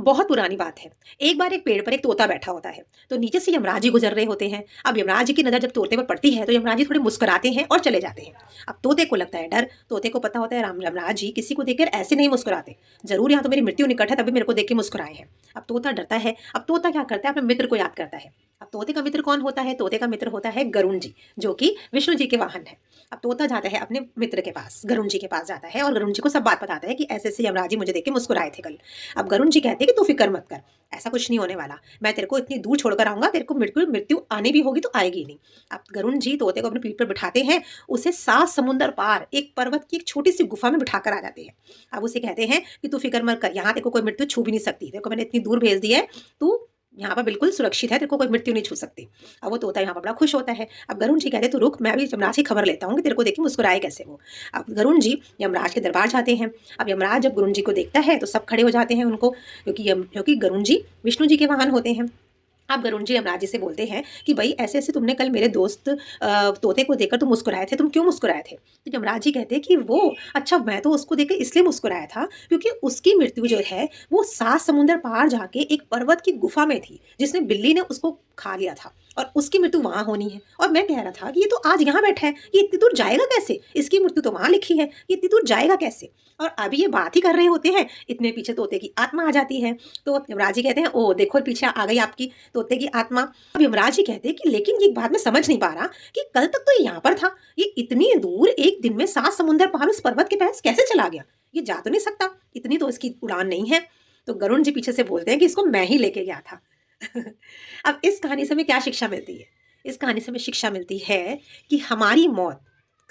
बहुत पुरानी बात है। एक बार एक पेड़ पर एक तोता बैठा होता है, तो नीचे से यमराज जी गुजर रहे होते हैं। अब यमराज जी की नज़र जब तोते पर पड़ती है, तो यमराज जी थोड़े मुस्कुराते हैं और चले जाते हैं। अब तोते को लगता है डर, तोते को पता होता है राम यमराज जी किसी को देखकर ऐसे नहीं मुस्कुराते। ज़रूर यहाँ तो मेरी मृत्यु निकट है, तभी मेरे को देख के मुस्कुराए हैं। अब तोता डरता है, अब तोता क्या करता है, अपने मित्र को याद करता है। अब तोते का मित्र कौन होता है? तोते का मित्र होता है गरुण जी, जो कि विष्णु जी के वाहन है। अब तोता जाता है अपने मित्र के पास, गरुण जी के पास जाता है और गरुण जी को सब बात बताता है कि ऐसे-ऐसे यमराज जी मुझे देख के मुस्कुराए थे कल। अब गरुण जी कहते हैं कि तू फ़िक्र मत कर, ऐसा कुछ नहीं होने वाला। मैं तेरे को इतनी दूर छोड़कर आऊँगा, तेरे को बिल्कुल मृत्यु आनी भी होगी तो आएगी नहीं। अब गरुण जी तोते को अपनी पीठ पर बिठाते हैं, उसे 7 समुंदर पार एक पर्वत की एक छोटी-सी गुफ़ा में बिठाकर आ जाते हैं। अब उसे कहते हैं कि तू फ़िक्र मत कर, यहाँ तेरे को कोई मृत्यु छू भी नहीं सकती। तेरे को मैंने इतनी दूर भेज दी है, तू यहाँ पर बिल्कुल सुरक्षित है, तेरे को कोई मृत्यु नहीं छू सकती। अब वो तोता यहाँ पर बड़ा खुश होता है। अब गरुण जी कहते हैं, "तू रुक, मैं अभी यमराज की खबर लेता हूँ कि तेरे को देख के मुस्कुराए कैसे वो।" अब गरुण जी यमराज के दरबार जाते हैं। अब यमराज जब गरुण जी को देखता है, तो सब खड़े हो जाते हैं उनको, क्योंकि गरुण जी विष्णु जी के वाहन होते हैं। अब गरुण जी यमराज जी से बोलते हैं कि भई ऐसे-ऐसे तुमने कल मेरे दोस्त तोते को देखकर तुम मुस्कुराए थे, तुम क्यों मुस्कुराए थे? तो यमराज जी कहते हैं कि वो अच्छा मैं तो उसको देख के इसलिए मुस्कुराया था क्योंकि उसकी मृत्यु जो है वो 7 समुंदर पार जाके एक पर्वत की गुफ़ा में थी, जिसमें बिल्ली ने उसको खा लिया था और उसकी मृत्यु वहाँ होनी है। और मैं कह रहा था कि ये तो आज यहाँ बैठा है, ये इतनी दूर जाएगा कैसे? इसकी मृत्यु तो वहाँ लिखी है, ये इतनी दूर जाएगा कैसे? और अभी ये बात ही कर रहे होते हैं, इतने पीछे तोते की आत्मा आ जाती है। तो यमराज जी कहते हैं, "ओह! देखो पीछे आ गई आपकी तोते की आत्मा।" अब यमराज जी कहते हैं कि लेकिन ये बात मैं समझ नहीं पा रहा कि कल तक तो ये यहाँ पर था, ये इतनी दूर एक दिन में 7 समुंदर पार उस पर्वत के पास कैसे चला गया? ये जा तो नहीं सकता, इतनी तो इसकी उड़ान नहीं है। तो गरुण जी पीछे से बोलते हैं कि इसको मैं ही लेके गया था। अब इस कहानी से हमें क्या शिक्षा मिलती है? इस कहानी से हमें शिक्षा मिलती है कि हमारी मौत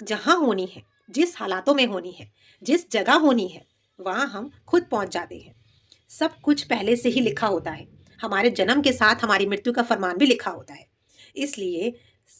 जहाँ होनी है, जिस हालातों में होनी है, जिस जगह होनी है, वहाँ हम खुद पहुँच जाते हैं। सब कुछ पहले से ही लिखा होता है। हमारे जन्म के साथ हमारी मृत्यु का फरमान भी लिखा होता है। इसलिए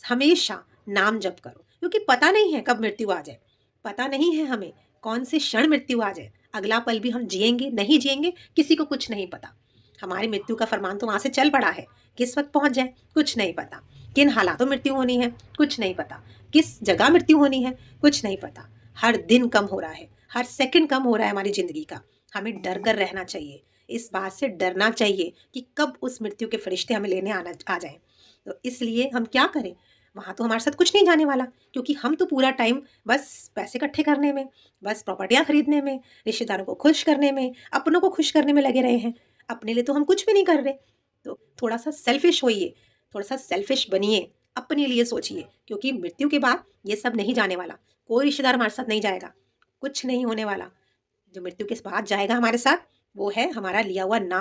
हमेशा नाम जप करो, क्योंकि पता नहीं है कब मृत्यु आ जाए। पता नहीं है हमें कौन से क्षण मृत्यु आ जाए। अगला पल भी हम जिएँगे, नहीं जिएँगे, किसी को कुछ नहीं पता। हमारी मृत्यु का फरमान तो वहाँ से चल पड़ा है। किस वक़्त पहुँच जाए, कुछ नहीं पता। किन हालातों में मृत्यु होनी है, कुछ नहीं पता। किस जगह मृत्यु होनी है, कुछ नहीं पता। हर दिन कम हो रहा है, हर सेकंड कम हो रहा है हमारी ज़िंदगी का। हमें डर कर रहना चाहिए। इस बात से डरना चाहिए कि कब उस मृत्यु के फरिश्ते हमें लेने आ जाएँ। तो इसलिए हम क्या करें? वहाँ तो हमारे साथ कुछ नहीं जाने वाला, क्योंकि हम तो पूरा टाइम बस पैसे इकट्ठे करने में, बस प्रॉपर्टियाँ खरीदने में, रिश्तेदारों को खुश करने में, अपनों को खुश करने में लगे रहे हैं। अपने लिए तो हम कुछ भी नहीं कर रहे। तो थोड़ा-सा सेल्फ़िश होइए, थोड़ा-सा सेल्फ़िश बनिए, अपने लिए सोचिए, क्योंकि मृत्यु के बाद ये सब नहीं जाने वाला। कोई रिश्तेदार हमारे साथ नहीं जाएगा, कुछ नहीं होने वाला। जो मृत्यु के बाद जाएगा हमारे साथ, वो है हमारा लिया हुआ नाम।